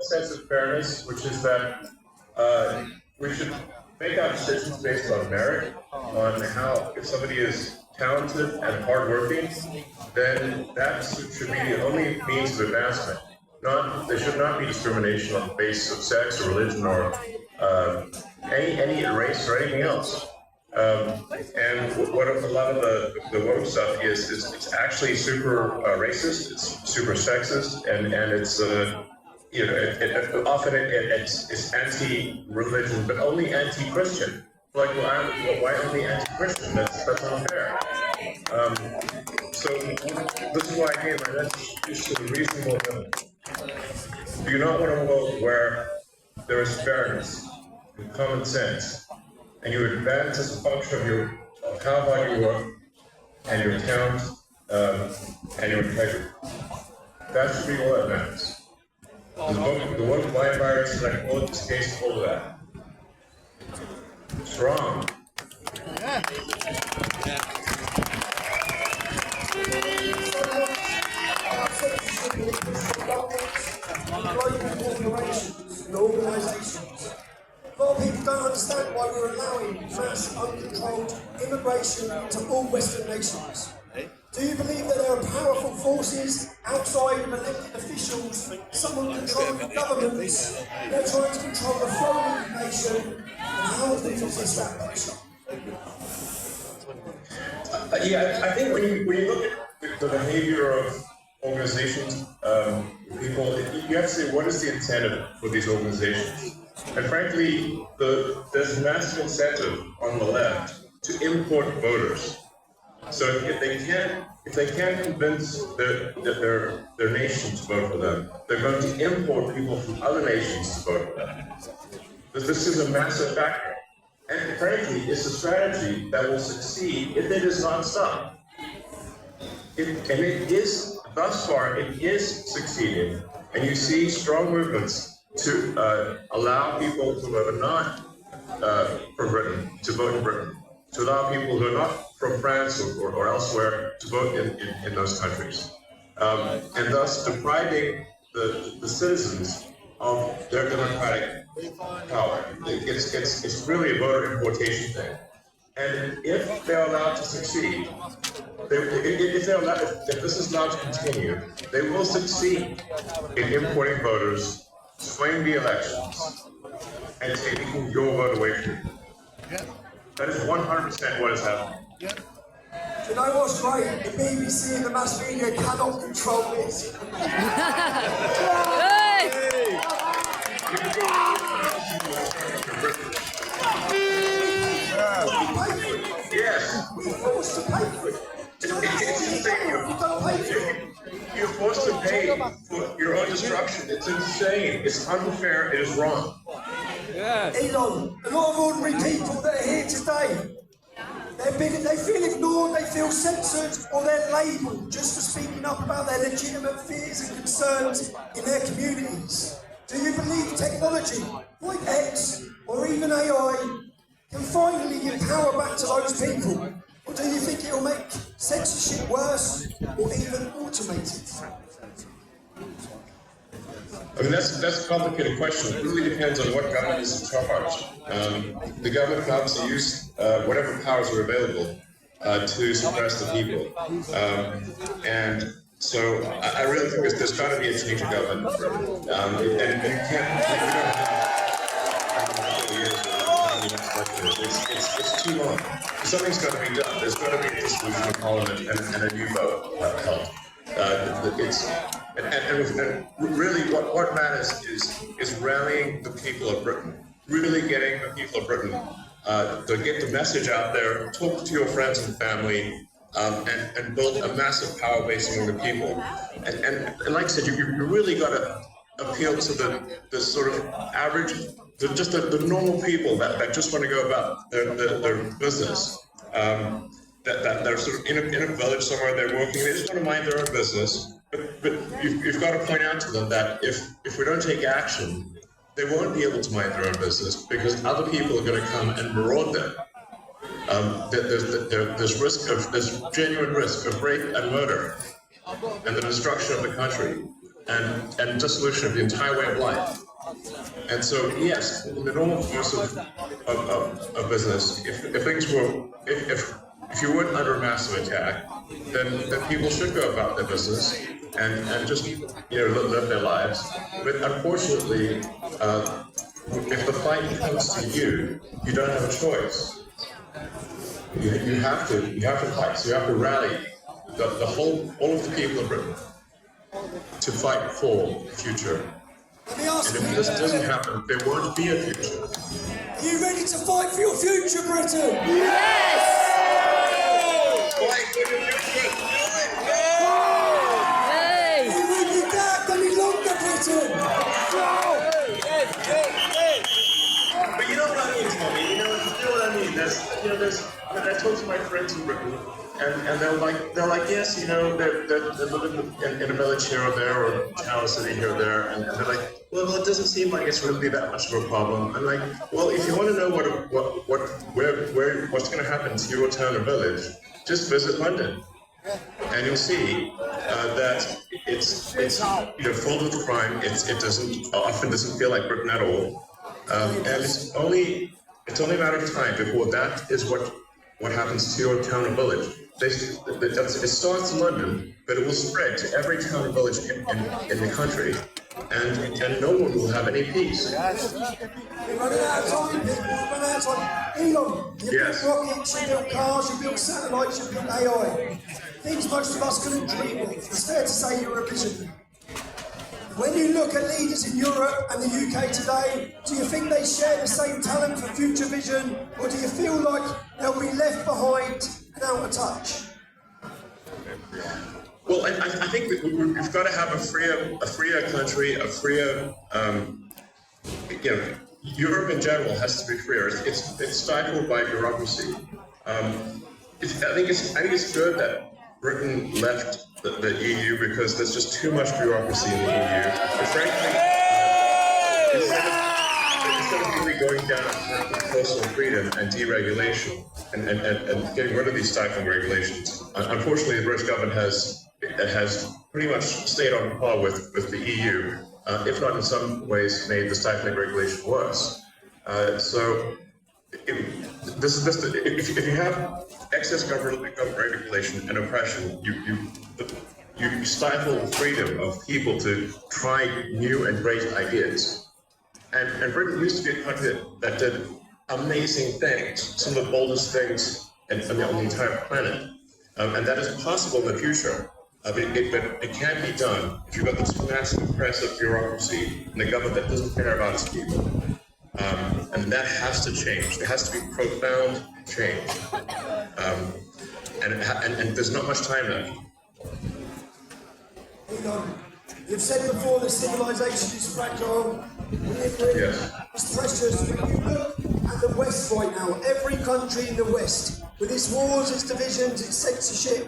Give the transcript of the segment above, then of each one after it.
a sense of fairness, which is that we should make our decisions based on merit, on how, if somebody is talented and hardworking, then that should be the only means of advancement. There should not be discrimination on the basis of sex or religion or any race or anything else. And what a lot of the woke stuff is it's actually super racist, it's super sexist, and it's often it's anti-religion, but only anti-Christian. Like, why only anti-Christian? That's unfair. So this is why I gave my message to the reasonable limit. Do you not want a world where there is fairness and common sense, and you advance as a function of how hard you work and your talent and your integrity? That should be all that matters. The woke blind virus, like all this case, all of that. It's wrong. Corporations and organisations. A lot of people don't understand why we're allowing mass, uncontrolled immigration into all Western nations. Do you believe that there are powerful forces outside of elected officials, someone controlling governments, they're trying to control the flow of the nation, and how do you resist that pressure? I think when you look at the behavior of organizations, people, you have to say, what is the incentive for these organizations? And frankly, there's a massive incentive on the left to import voters. So if they can't convince their nation to vote for them, they're going to import people from other nations to vote for them. This is a massive factor. And frankly, it's a strategy that will succeed if it is not stopped. Thus far, it is succeeding. And you see strong movements to allow people who are not from Britain to vote in Britain, to allow people who are not from France or elsewhere to vote in those countries, and thus depriving the citizens of their democratic power. It's really a voter importation thing. And if they're allowed to succeed, if this is allowed to continue, they will succeed in importing voters, swaying the elections, and taking your vote away from you. That is 100% what is happening. Do you know what's great? The BBC and the mass media cannot control this. Yes. We're forced to pay for it. You're forced to pay for your own destruction. It's insane. It's unfair. It is wrong. Elon, a lot of ordinary people that are here today, they feel ignored, they feel censored, or they're labelled just for speaking up about their legitimate fears and concerns in their communities. Do you believe technology, like X or even AI, can finally give power back to those people? Or do you think it will make censorship worse or even automated? I mean, that's a complicated question. It really depends on what government is in charge. The government can obviously use whatever powers are available to suppress the people. And so I really think there's got to be a change of government. And you can't, it's too long. Something's got to be done. There's got to be a dissolution of Parliament and a new vote held. And really what matters is rallying the people of Britain, really getting the people of Britain to get the message out there, talk to your friends and family, and build a massive power base among the people. And like I said, you really got to appeal to the sort of average, just the normal people that just want to go about their business. That they're sort of in a village somewhere, they're working, they just want to mind their own business. But you've got to point out to them that if we don't take action, they won't be able to mind their own business because other people are going to come and maraud them. There's genuine risk of rape and murder and the destruction of the country. and dissolution of the entire way of life. And so, yes, in the normal course of business, if things were, if you weren't under massive attack, then people should go about their business and just live their lives. But unfortunately, if the fight comes to you, you don't have a choice. You have to fight. So you have to rally all of the people of Britain to fight for the future. Let me ask And if this doesn't happen, there won't be a future. Are you ready to fight for your future, Britain? Yes! Fight for the future! Hey! Are you ready to adapt any longer, Britain? But you know what I mean, Tommy? You know what I mean? I talk to my friends in Britain, and they're like, yes, they're living in a village here or there, or a town or city here or there, and they're like, well, it doesn't seem like it's really that much of a problem. I'm like, well, if you want to know what's going to happen to your town or village, just visit London, and you'll see that it's filled with crime. It often doesn't feel like Britain at all, and it's only a matter of time before that is what happens to your town or village. It starts in London, but it will spread to every town and village in the country, and no one will have any peace. We're running out of time, people. We're running out of time. Elon, you Yes. built rockets, you built cars, you built satellites, you built AI. Things most of us couldn't dream of. It's fair to say you're a visionary. When you look at leaders in Europe and the UK today, do you think they share the same talent for future vision, or do you feel like they'll be left behind and out of touch? Well, I think that we've got to have a freer country, a freer, Europe in general has to be freer. It's stifled by bureaucracy. I think it's good that Britain left the EU because there's just too much bureaucracy in the EU. But frankly, instead of really going down personal freedom and deregulation and getting rid of these stifling regulations, unfortunately, the British government has pretty much stayed on par with the EU, if not in some ways made the stifling regulation worse. If you have excess government regulation and oppression, you stifle the freedom of people to try new and great ideas. And Britain used to be a country that did amazing things, some of the boldest things on the entire planet. And that is possible in the future. But it can't be done if you've got this massive oppressive bureaucracy and a government that doesn't care about its people. And that has to change. There has to be profound change. And there's not much time left. Elon, you've said before that civilization is fragile. Yes. It's precious. When you look at the West right now, every country in the West, with its wars, its divisions, its censorship,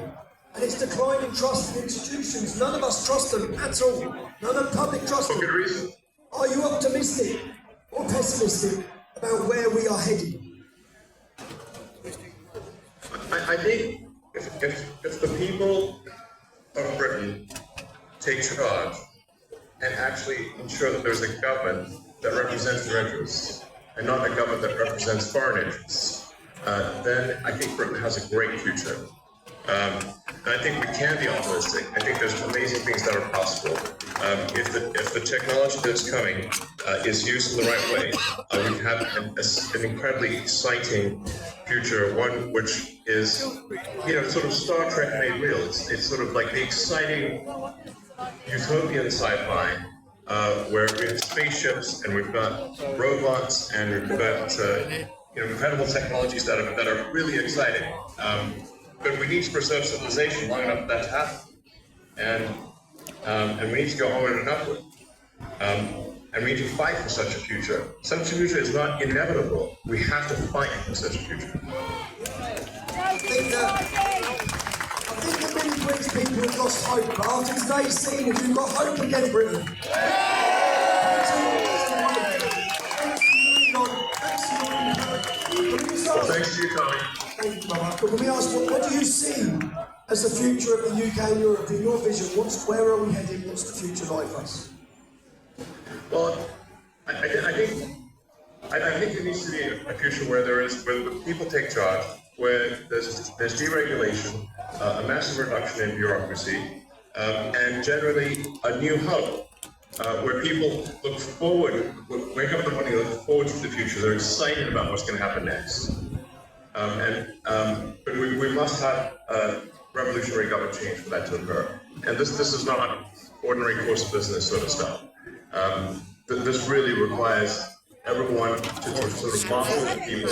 and its declining trust in institutions, none of us trust them at all. None of the public trust them. For good reason. Are you optimistic or pessimistic about where we are headed? I think if the people of Britain take charge and actually ensure that there's a government that represents their interests and not a government that represents foreign interests, then I think Britain has a great future. And I think we can be optimistic. I think there's amazing things that are possible. If the technology that's coming is used in the right way, we can have an incredibly exciting future, one which is, sort of Star Trek made real. It's sort of like the exciting utopian sci-fi where we have spaceships and we've got robots and we've got incredible technologies that are really exciting. But we need to preserve civilization long enough for that to happen, and we need to go onward and upward, and we need to fight for such a future. Such a future is not inevitable. We have to fight for such a future. I think that many British people have lost hope, but after today's scene, if you've got hope again, Britain. Well, thanks to you, Tommy. Thank you, Barack. But let me ask, what do you see as the future of the UK and Europe, in your vision, where are we heading? What's the future like for us? Well, I think there needs to be a future where where people take charge, where there's deregulation, a massive reduction in bureaucracy, and generally a new hope, where people look forward, wake up in the morning, look forward to the future. They're excited about what's going to happen next. But we must have revolutionary government change for that to occur. And this is not ordinary course of business sort of stuff. This really requires everyone to sort of muscle the people,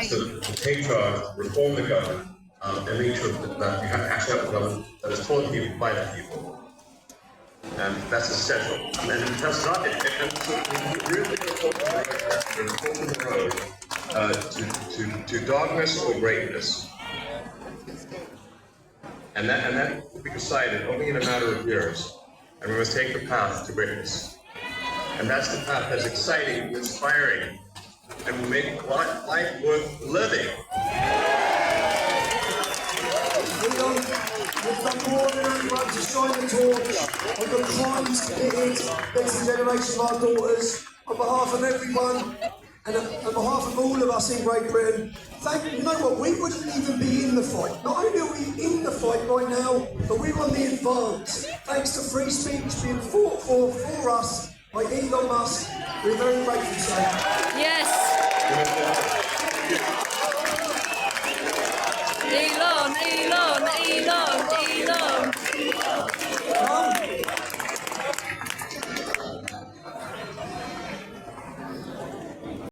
to take charge, reform the government, and make sure that you actually have a government that is for the people, by the people. And that's essential. And that's not it. And so we really open the road to darkness or greatness. And that will be decided only in a matter of years. And we must take the path to greatness. And that's the path that's exciting, inspiring, and will make life worth living. Elon, we've done more than anyone to shine the torch on the crimes committed next generation of our daughters. On behalf of everyone, and on behalf of all of us in Great Britain, you know what, we wouldn't even be in the fight. Not only are we in the fight right now, but we're on the advance. Thanks to free speech being fought for us by Elon Musk. We're very grateful, sir. Yes. Elon.